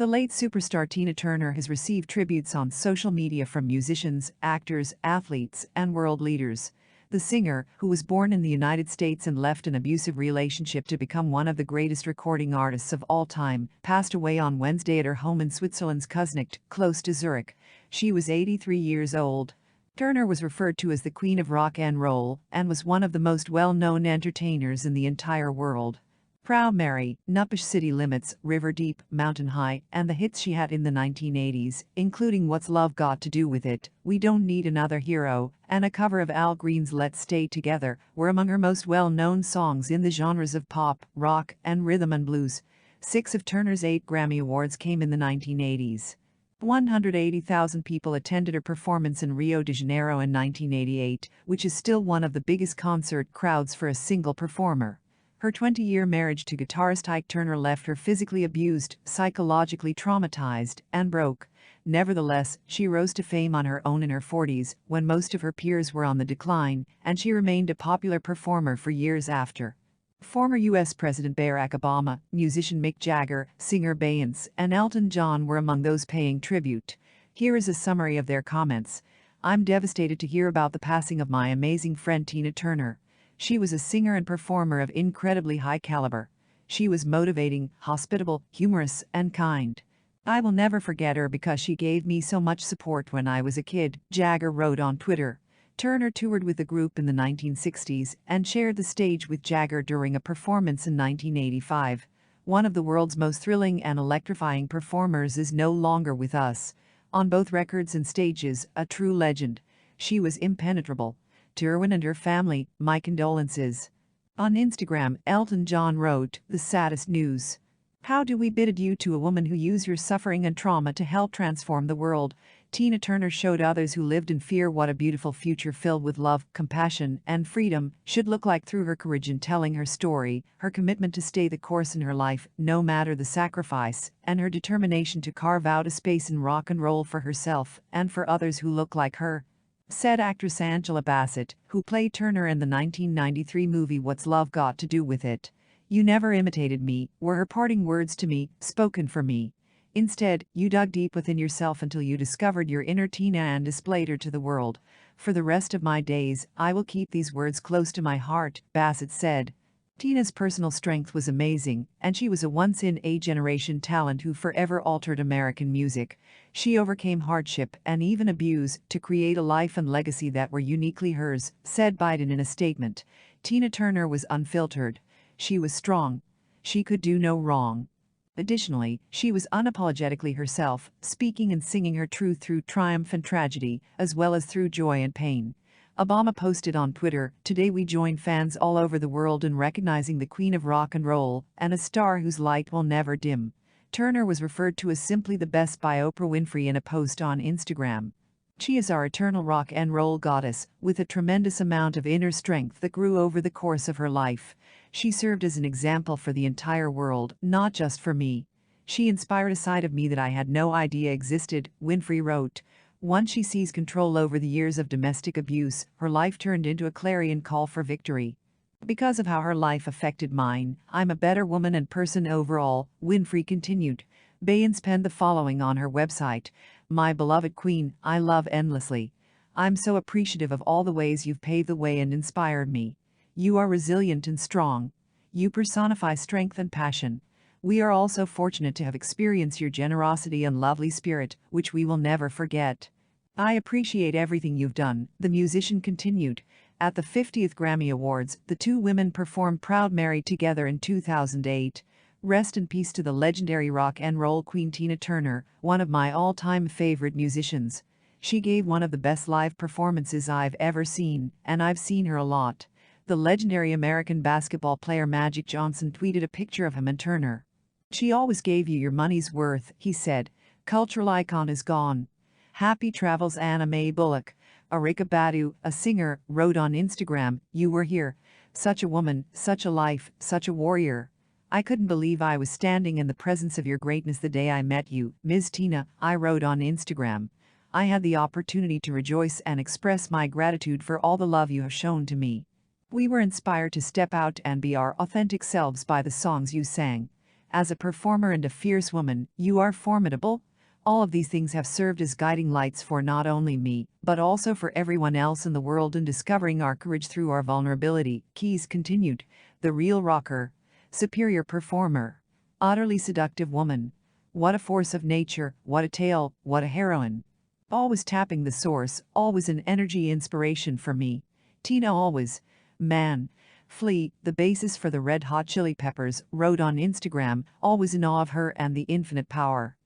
The late superstar Tina Turner has received tributes on social media from musicians, actors, athletes, and world leaders. The singer, who was born in the United States and left an abusive relationship to become one of the greatest recording artists of all time, passed away on Wednesday at her home in Switzerland's Kusnacht, close to Zurich. She was 83 years old. Turner was referred to as the Queen of Rock and Roll and was one of the most well-known entertainers in the entire world. Proud Mary, Nutbush City Limits, River Deep, Mountain High, and the hits she had in the 1980s, including What's Love Got to Do with It, We Don't Need Another Hero, and a cover of Al Green's Let's Stay Together, were among her most well-known songs in the genres of pop, rock, and rhythm and blues. 6 of Turner's 8 Grammy Awards came in the 1980s. 180,000 people attended her performance in Rio de Janeiro in 1988, which is still one of the biggest concert crowds for a single performer. Her 20-year marriage to guitarist Ike Turner left her physically abused, psychologically traumatized, and broke. Nevertheless, she rose to fame on her own in her 40s, when most of her peers were on the decline, and she remained a popular performer for years after. Former U.S. President Barack Obama, musician Mick Jagger, singer Beyonce, and Elton John were among those paying tribute. Here is a summary of their comments. "I'm devastated to hear about the passing of my amazing friend Tina Turner. She was a singer and performer of incredibly high caliber. She was motivating, hospitable, humorous, and kind. I will never forget her because she gave me so much support when I was a kid," Jagger wrote on Twitter. Turner toured with the group in the 1960s and shared the stage with Jagger during a performance in 1985. "One of the world's most thrilling and electrifying performers is no longer with us. On both records and stages, a true legend. She was impenetrable. To Irwin and her family, my condolences." On Instagram, Elton John wrote, "The saddest news. How do we bid adieu to a woman who used your suffering and trauma to help transform the world? Tina Turner showed others who lived in fear what a beautiful future filled with love, compassion, and freedom should look like through her courage in telling her story, her commitment to stay the course in her life, no matter the sacrifice, and her determination to carve out a space in rock and roll for herself and for others who look like her," said actress Angela Bassett, who played Turner in the 1993 movie What's Love Got to Do with It. "You never imitated me," were her parting words to me, spoken for me. "Instead, you dug deep within yourself until you discovered your inner Tina and displayed her to the world. For the rest of my days, I will keep these words close to my heart," Bassett said. Tina's personal strength was amazing, and she was a once-in-a-generation talent who forever altered American music. She overcame hardship and even abuse to create a life and legacy that were uniquely hers, said Biden in a statement. Tina Turner was unfiltered. She was strong. She could do no wrong. Additionally, she was unapologetically herself, speaking and singing her truth through triumph and tragedy, as well as through joy and pain. Obama posted on Twitter, "Today we join fans all over the world in recognizing the Queen of Rock and Roll and a star whose light will never dim." Turner was referred to as simply the best by Oprah Winfrey in a post on Instagram. "She is our eternal rock and roll goddess, with a tremendous amount of inner strength that grew over the course of her life. She served as an example for the entire world, not just for me. She inspired a side of me that I had no idea existed," Winfrey wrote. Once she seized control over the years of domestic abuse, her life turned into a clarion call for victory. "Because of how her life affected mine, I'm a better woman and person overall," Winfrey continued. Beyonce penned the following on her website: "My beloved queen, I love endlessly. I'm so appreciative of all the ways you've paved the way and inspired me. You are resilient and strong. You personify strength and passion. We are all so fortunate to have experienced your generosity and lovely spirit, which we will never forget. I appreciate everything you've done," the musician continued. At the 50th Grammy Awards, the two women performed Proud Mary together in 2008. Rest in peace to the legendary rock and roll queen Tina Turner, one of my all-time favorite musicians. She gave one of the best live performances I've ever seen, and I've seen her a lot. The legendary American basketball player Magic Johnson tweeted a picture of him and Turner. "She always gave you your money's worth," he said. "Cultural icon is gone. Happy travels." Anna Mae Bullock, Erykah Badu, a singer, wrote on Instagram, "You were here. Such a woman, such a life, such a warrior. I couldn't believe I was standing in the presence of your greatness the day I met you, Ms. Tina," I wrote on Instagram. "I had the opportunity to rejoice and express my gratitude for all the love you have shown to me. We were inspired to step out and be our authentic selves by the songs you sang. As a performer and a fierce woman, you are formidable. All of these things have served as guiding lights for not only me, but also for everyone else in the world in discovering our courage through our vulnerability. Keys continued. The real rocker. Superior performer. Utterly seductive woman. What a force of nature, what a tale, what a heroine. Always tapping the source, always an energy inspiration for me. Tina always. Man. Flea, the basis for the Red Hot Chili Peppers, wrote on Instagram, always in awe of her and the infinite power.